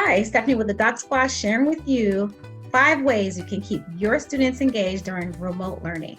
Hi, Stephanie with the Doc Squad sharing with you 5 ways you can keep your students engaged during remote learning.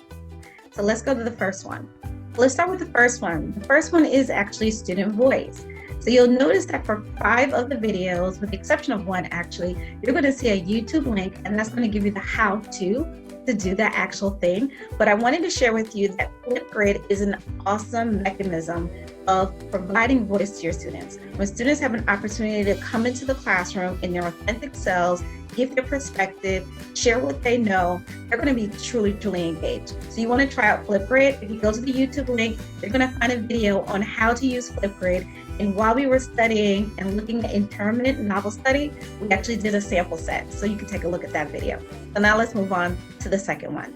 So let's go to the first one. Let's start with the first one. The first one is actually student voice. So you'll notice that for 5 of the videos, with the exception of one actually, you're going to see a YouTube link, and that's going to give you the how-to do that actual thing. But I wanted to share with you that Flipgrid is an awesome mechanism of providing voice to your students. When students have an opportunity to come into the classroom in their authentic selves, give their perspective, share what they know, they're going to be truly engaged. So you want to try out Flipgrid. If you go to the YouTube link, you're going to find a video on how to use Flipgrid. And while we were studying and looking at intermittent novel study, we actually did a sample set. So you can take a look at that video. So now let's move on to the second one.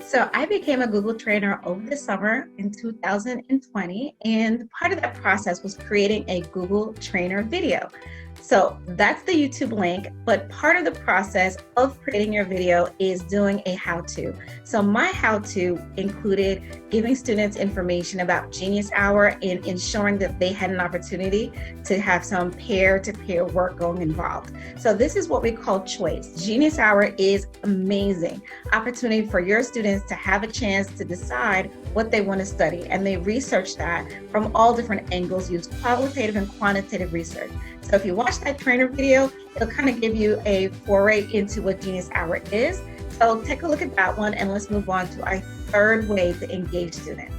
So I became a Google trainer over the summer in 2020, and part of that process was creating a Google trainer video. So that's the YouTube link, but part of the process of creating your video is doing a how-to. So my how-to included giving students information about Genius Hour and ensuring that they had an opportunity to have some peer-to-peer work going involved. So this is what we call choice. Genius Hour is amazing opportunity for your students to have a chance to decide what they want to study, and they research that from all different angles, use qualitative and quantitative research. So if you watch that trainer video, it'll kind of give you a foray into what Genius Hour is. So take a look at that one, and let's move on to our third way to engage students.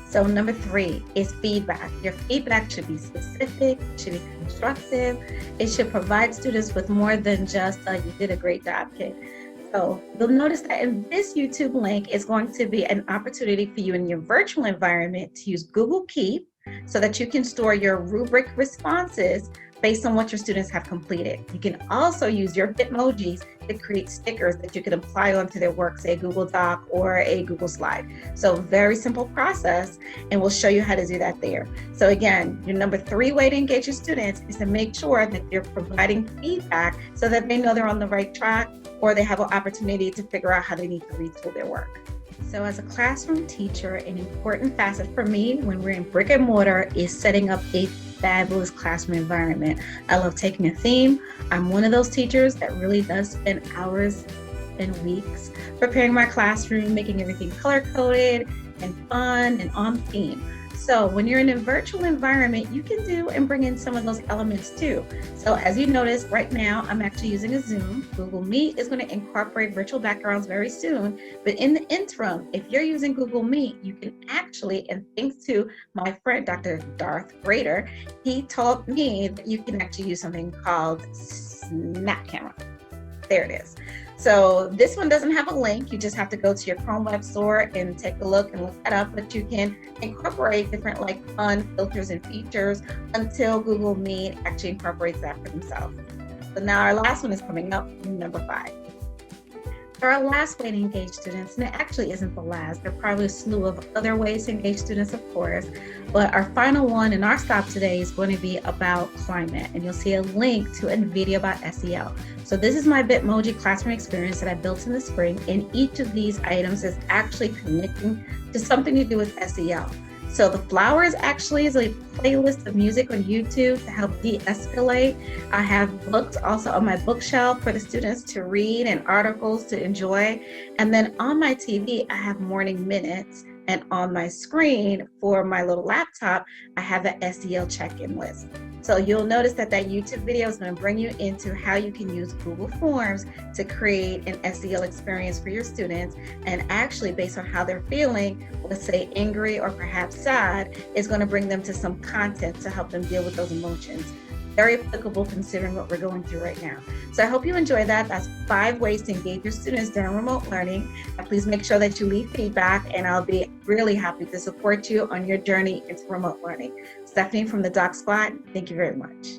So number 3 is feedback. Your feedback should be specific, should be constructive. It should provide students with more than just, you did a great job, kid. So you'll notice that in this YouTube link is going to be an opportunity for you in your virtual environment to use Google Keep so that you can store your rubric responses based on what your students have completed. You can also use your Bitmojis to create stickers that you can apply onto their work, say a Google Doc or a Google Slide. So very simple process, and we'll show you how to do that there. So again, your number 3 way to engage your students is to make sure that you're providing feedback so that they know they're on the right track, or they have an opportunity to figure out how they need to retool their work. So as a classroom teacher, an important facet for me when we're in brick and mortar is setting up a fabulous classroom environment. I love taking a theme. I'm one of those teachers that really does spend hours and weeks preparing my classroom, making everything color-coded and fun and on theme. So when you're in a virtual environment, you can do and bring in some of those elements too. So as you notice right now, I'm actually using a Zoom. Google Meet is going to incorporate virtual backgrounds very soon. But in the interim, if you're using Google Meet, you can actually, and thanks to my friend, Dr. Darth Rader, he taught me that you can actually use something called Snap Camera. There it is. So this one doesn't have a link. You just have to go to your Chrome Web Store and take a look and look that up. But you can incorporate different fun filters and features until Google Meet actually incorporates that for themselves. So now our last one is coming up, number 5. For our last way to engage students, and it actually isn't the last, there are probably a slew of other ways to engage students, of course, but our final one and our stop today is going to be about climate, and you'll see a link to a video about SEL. So this is my Bitmoji classroom experience that I built in the spring, and each of these items is actually connecting to something to do with SEL. So the flowers actually is a playlist of music on YouTube to help de-escalate. I have books also on my bookshelf for the students to read and articles to enjoy. And then on my TV, I have morning minutes. And on my screen for my little laptop, I have the SEL check-in list. So you'll notice that YouTube video is going to bring you into how you can use Google Forms to create an SEL experience for your students. And actually, based on how they're feeling, let's say angry or perhaps sad, is going to bring them to some content to help them deal with those emotions. Very applicable considering what we're going through right now. So I hope you enjoy that. That's 5 ways to engage your students during remote learning. And please make sure that you leave feedback, and I'll be really happy to support you on your journey into remote learning. Stephanie from the Doc Squad, thank you very much.